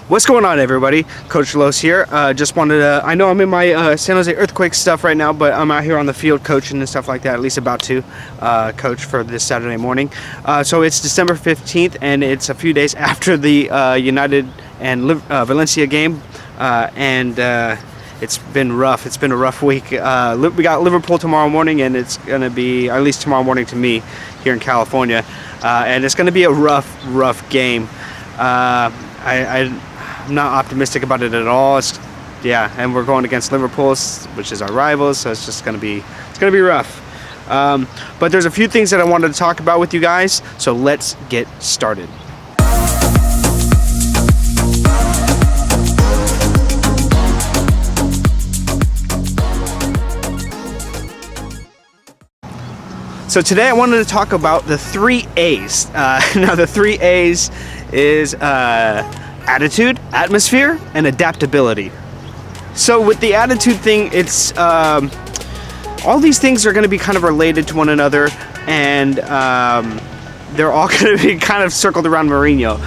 What's going on, everybody? Coach Los here. Just wanted to, I know I'm in my San Jose Earthquake stuff right now, but I'm out here on the field coaching and stuff like that, at least about to coach for this Saturday morning. So it's December 15th, and it's a few days after the United and Valencia game, and it's been rough. It's been a rough week. We got Liverpool tomorrow morning, and it's going to be, at least tomorrow morning to me, here in California, and it's going to be a rough game. I'm not optimistic about it at all. And we're going against Liverpool, which is our rivals, so it's gonna be rough. But there's a few things that I wanted to talk about with you guys, so let's get started. So today I wanted to talk about the 3 A's. Now the 3 A's is attitude, atmosphere, and adaptability. So with the attitude thing, it's all these things are going to be kind of related to one another, and they're all going to be kind of circled around Mourinho.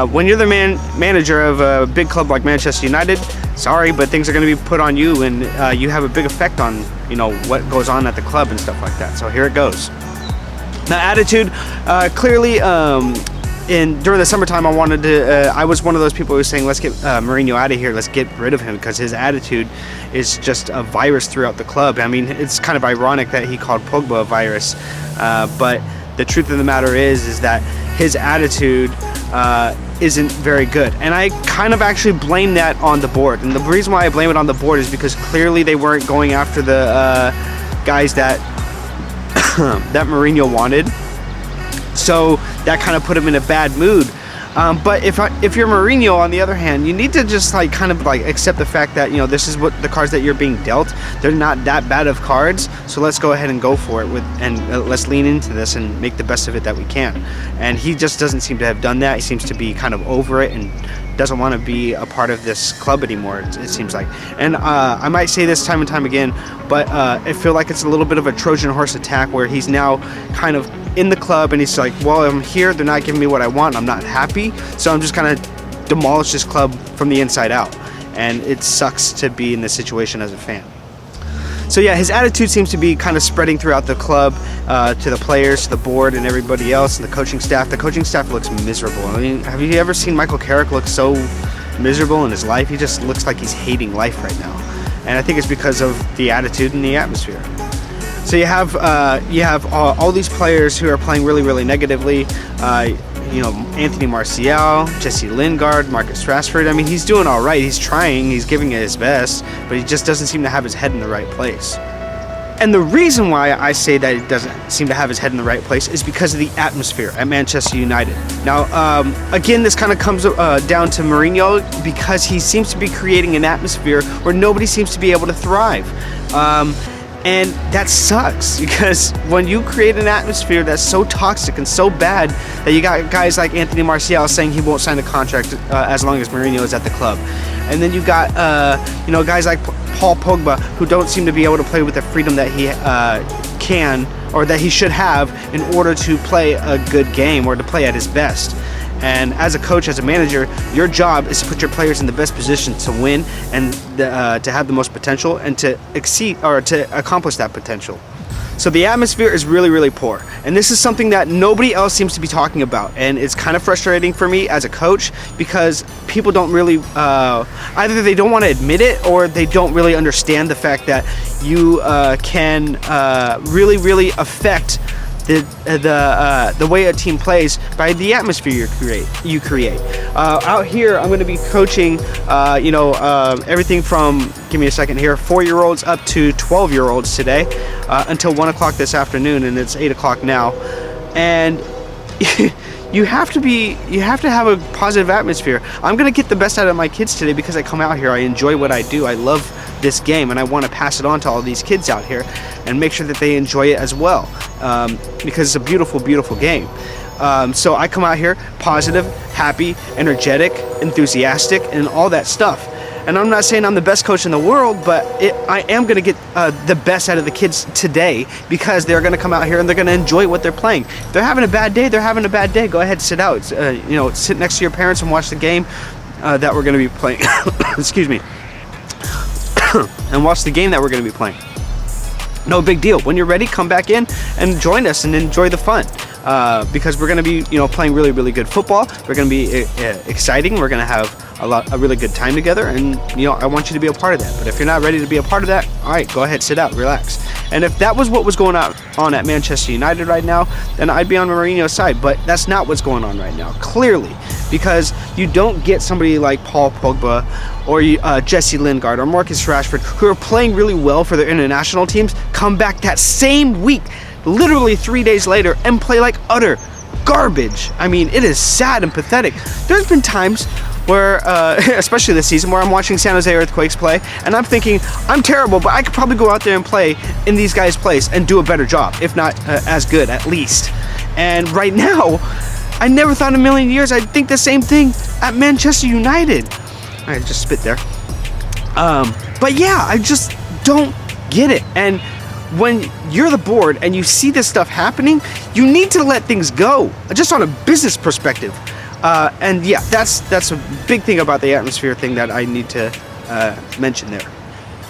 When you're the manager of a big club like Manchester United, sorry, but things are going to be put on you, and you have a big effect on what goes on at the club and stuff like that. So here it goes. Now, attitude, clearly. During the summertime, I was one of those people who was saying, let's get Mourinho out of here, let's get rid of him, because his attitude is just a virus throughout the club. I mean, it's kind of ironic that he called Pogba a virus, but the truth of the matter is that his attitude isn't very good. And I kind of actually blame that on the board. And the reason why I blame it on the board is because clearly they weren't going after the guys that, that Mourinho wanted. So that kind of put him in a bad mood. But if you're Mourinho, on the other hand, you need to just kind of accept the fact that this is what the cards that you're being dealt. They're not that bad of cards, so let's go ahead and go for it and let's lean into this and make the best of it that we can. And he just doesn't seem to have done that. He seems to be kind of over it and doesn't want to be a part of this club anymore, it seems like. And I might say this time and time again, but I feel like it's a little bit of a Trojan horse attack where he's now kind of in the club and he's like, well, I'm here, they're not giving me what I want, I'm not happy, so I'm just gonna demolish this club from the inside out. And it sucks to be in this situation as a fan. So yeah, his attitude seems to be kind of spreading throughout the club, to the players, to the board, and everybody else, and the coaching staff. The coaching staff looks miserable. I mean, have you ever seen Michael Carrick look so miserable in his life? He just looks like he's hating life right now. And I think it's because of the attitude and the atmosphere. So you have all these players who are playing really negatively. Anthony Martial, Jesse Lingard, Marcus Rashford. I mean, he's doing all right. He's trying. He's giving it his best, but he just doesn't seem to have his head in the right place. And the reason why I say that he doesn't seem to have his head in the right place is because of the atmosphere at Manchester United. Now, again, this kind of comes down to Mourinho, because he seems to be creating an atmosphere where nobody seems to be able to thrive. And that sucks, because when you create an atmosphere that's so toxic and so bad that you got guys like Anthony Martial saying he won't sign a contract as long as Mourinho is at the club. And then you got guys like Paul Pogba, who don't seem to be able to play with the freedom that he can, or that he should have, in order to play a good game or to play at his best. And as a coach, as a manager, your job is to put your players in the best position to win and to have the most potential and to exceed or to accomplish that potential. So the atmosphere is really poor, and this is something that nobody else seems to be talking about, and it's kind of frustrating for me as a coach, because people don't really either they don't want to admit it, or they don't really understand the fact that you can really affect the way a team plays by the atmosphere you create. Out here, I'm going to be coaching, everything from, give me a second here, 4-year-olds up to 12-year-olds today, until 1 o'clock this afternoon, and it's 8 o'clock now. And you have to have a positive atmosphere. I'm going to get the best out of my kids today because I come out here, I enjoy what I do, I love this game, and I want to pass it on to all these kids out here and make sure that they enjoy it as well, because it's a beautiful game. So I come out here positive, happy, energetic, enthusiastic, and all that stuff. And I'm not saying I'm the best coach in the world, but I am going to get the best out of the kids today, because they're going to come out here and they're going to enjoy what they're playing. If they're having a bad day, they're having a bad day. Go ahead, sit out. Sit next to your parents and watch the game. that we're going to be playing. Excuse me. And watch the game that we're going to be playing. No big deal. When you're ready, come back in and join us and enjoy the fun. Because we're going to be, playing really, really good football. We're going to be exciting. We're going to have a really good time together, and I want you to be a part of that. But if you're not ready to be a part of that, all right, go ahead, sit out, relax. And if that was what was going on at Manchester United right now, then I'd be on Mourinho's side. But that's not what's going on right now, clearly, because you don't get somebody like Paul Pogba or Jesse Lingard or Marcus Rashford, who are playing really well for their international teams, come back that same week, literally 3 days later, and play like utter garbage. I mean, it is sad and pathetic. There's been times where, especially this season, where I'm watching San Jose Earthquakes play, and I'm thinking, I'm terrible, but I could probably go out there and play in these guys' place and do a better job, if not as good, at least. And right now, I never thought in a million years I'd think the same thing at Manchester United. I just spit there. But yeah, I just don't get it. And when you're the board and you see this stuff happening, you need to let things go, just on a business perspective. And yeah, that's a big thing about the atmosphere thing that I need to mention there.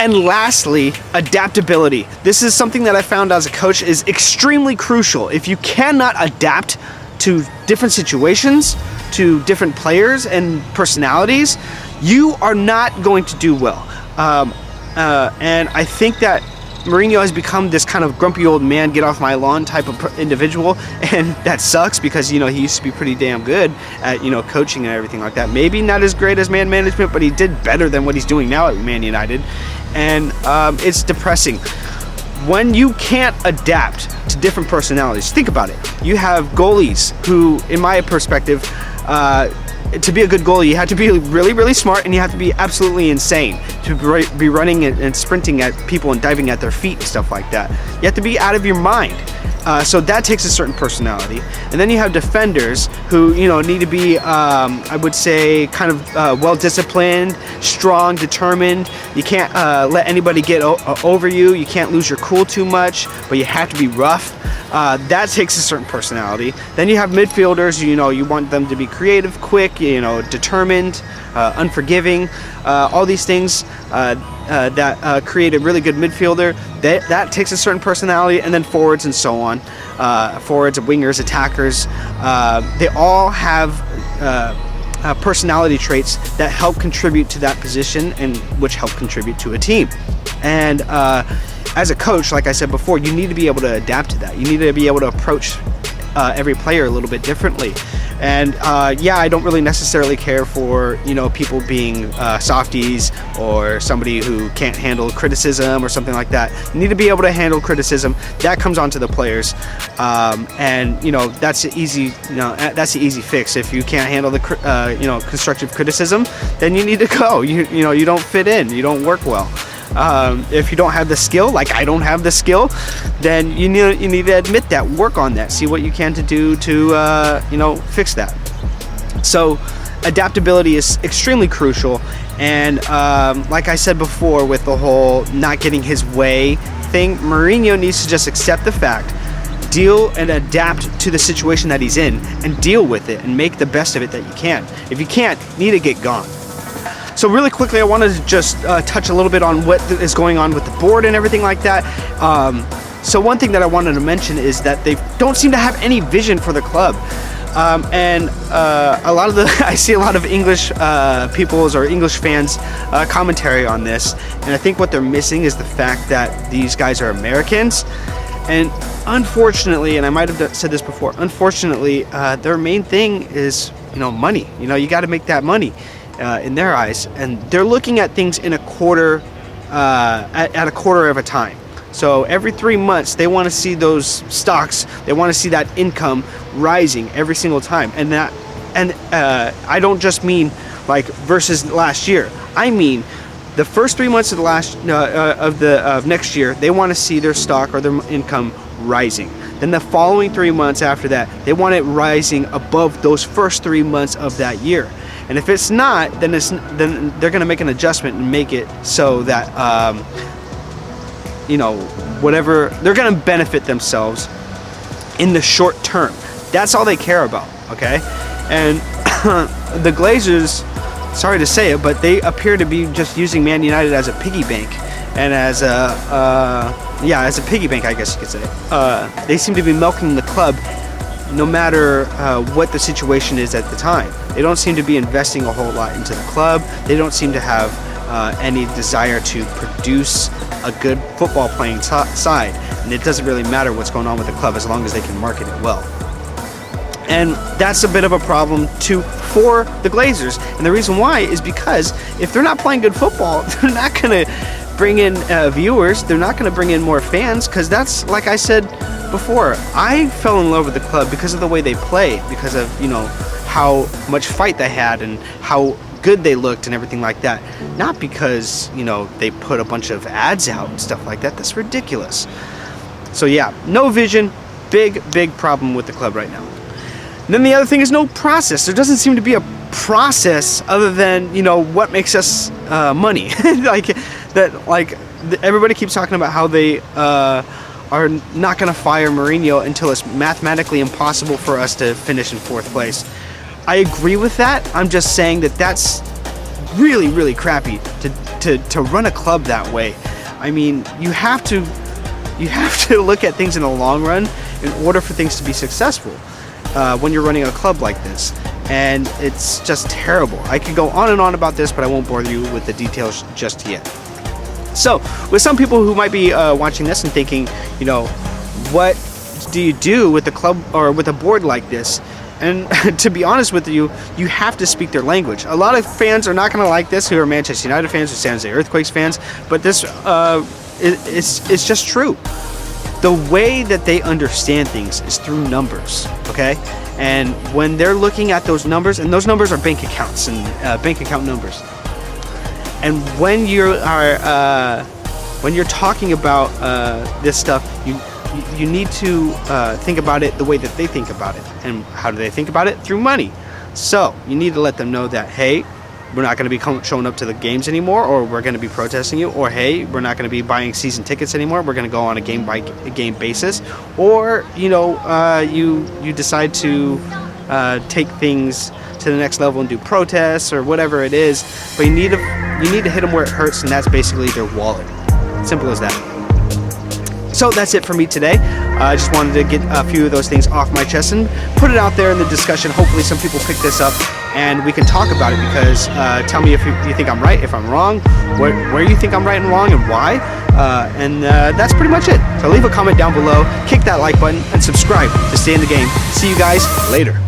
And lastly, adaptability. This is something that I found as a coach is extremely crucial. If you cannot adapt to different situations, to different players and personalities, you are not going to do well. And I think that Mourinho has become this kind of grumpy old man, get off my lawn type of individual, and that sucks because, he used to be pretty damn good at, coaching and everything like that. Maybe not as great as man management, but he did better than what he's doing now at Man United, and it's depressing. When you can't adapt to different personalities, think about it. You have goalies who, in my perspective, to be a good goalie, you have to be really, really smart, and you have to be absolutely insane to be running and sprinting at people and diving at their feet and stuff like that. You have to be out of your mind. So that takes a certain personality. And then you have defenders who, need to be, I would say, kind of well-disciplined, strong, determined. You can't let anybody get over you. You can't lose your cool too much, but you have to be rough. That takes a certain personality. Then you have midfielders, you want them to be creative, quick, determined, unforgiving, all these things that create a really good midfielder. That takes a certain personality. And then forwards and so on. Forwards, wingers, attackers, they all have personality traits that help contribute to that position and which help contribute to a team. And as a coach, like I said before, you need to be able to adapt to that. You need to be able to approach every player a little bit differently. And I don't really necessarily care for people being softies or somebody who can't handle criticism or something like that. You need to be able to handle criticism. That comes onto the players, and that's the easy fix. If you can't handle the constructive criticism, then you need to go. You don't fit in. You don't work well. If you don't have the skill, like I don't have the skill, then you need to admit that, work on that, see what you can to do to fix that. So adaptability is extremely crucial, and like I said before, with the whole not getting his way thing, Mourinho needs to just accept the fact, deal and adapt to the situation that he's in, and deal with it and make the best of it that you can. If you can't, you need to get gone. So really quickly, I wanted to just touch a little bit on what is going on with the board and everything like that. So one thing that I wanted to mention is that they don't seem to have any vision for the club. And a lot of I see a lot of English people's or English fans commentary on this, and I think what they're missing is the fact that these guys are Americans, and unfortunately, and I might have said this before, unfortunately, their main thing is money. You got to make that money. In their eyes, and they're looking at things in a quarter, at a quarter of a time. So every 3 months, they want to see those stocks, they want to see that income rising every single time. And I don't just mean like versus last year. I mean the first 3 months of of next year, they want to see their stock or their income rising. Then the following 3 months after that, they want it rising above those first 3 months of that year. And if it's not, then they're going to make an adjustment and make it so that whatever, they're going to benefit themselves in the short term. That's all they care about, okay? And the Glazers sorry to say it, but they appear to be just using Man United as a piggy bank, and as as a piggy bank, I guess you could say. They seem to be milking the club no matter what the situation is at the time. They don't seem to be investing a whole lot into the club. They don't seem to have any desire to produce a good football playing side, and it doesn't really matter what's going on with the club as long as they can market it well. And that's a bit of a problem too for the Glazers, and the reason why is because if they're not playing good football, they're not going to bring in viewers, they're not going to bring in more fans, because that's, like I said before, I fell in love with the club because of the way they played, because of, you know, how much fight they had and how good they looked and everything like that. Not because, you know, they put a bunch of ads out and stuff like that. That's ridiculous. So yeah, no vision, big problem with the club right now. And then the other thing is no process. There doesn't seem to be a process other than, you know, what makes us money. Everybody keeps talking about how they are not going to fire Mourinho until it's mathematically impossible for us to finish in 4th place. I agree with that. I'm just saying that that's really crappy to run a club that way. I mean, you have to look at things in the long run in order for things to be successful when you're running a club like this. And it's just terrible. I could go on and on about this, but I won't bore you with the details just yet. So, with some people who might be watching this and thinking, you know, what do you do with a club or with a board like this? And to be honest with you, you have to speak their language. A lot of fans are not going to like this who are Manchester United fans or San Jose Earthquakes fans, but this it's just true. The way that they understand things is through numbers, okay? And when they're looking at those numbers, and those numbers are bank accounts and bank account numbers. And when you're talking about this stuff, you need to think about it the way that they think about it. And how do they think about it? Through money. So you need to let them know that, hey, we're not going to be showing up to the games anymore, or we're going to be protesting you, or hey, we're not going to be buying season tickets anymore, we're going to go on a game by game basis, or you know, you decide to take things to the next level and do protests or whatever it is. But you need to hit them where it hurts, and that's basically their wallet. Simple as that. So that's it for me today. I just wanted to get a few of those things off my chest and put it out there in the discussion. Hopefully some people pick this up and we can talk about it, because tell me if you think I'm right, if I'm wrong, where you think I'm right and wrong, and why. And that's pretty much it. So leave a comment down below, kick that like button, and subscribe to stay in the game. See you guys later.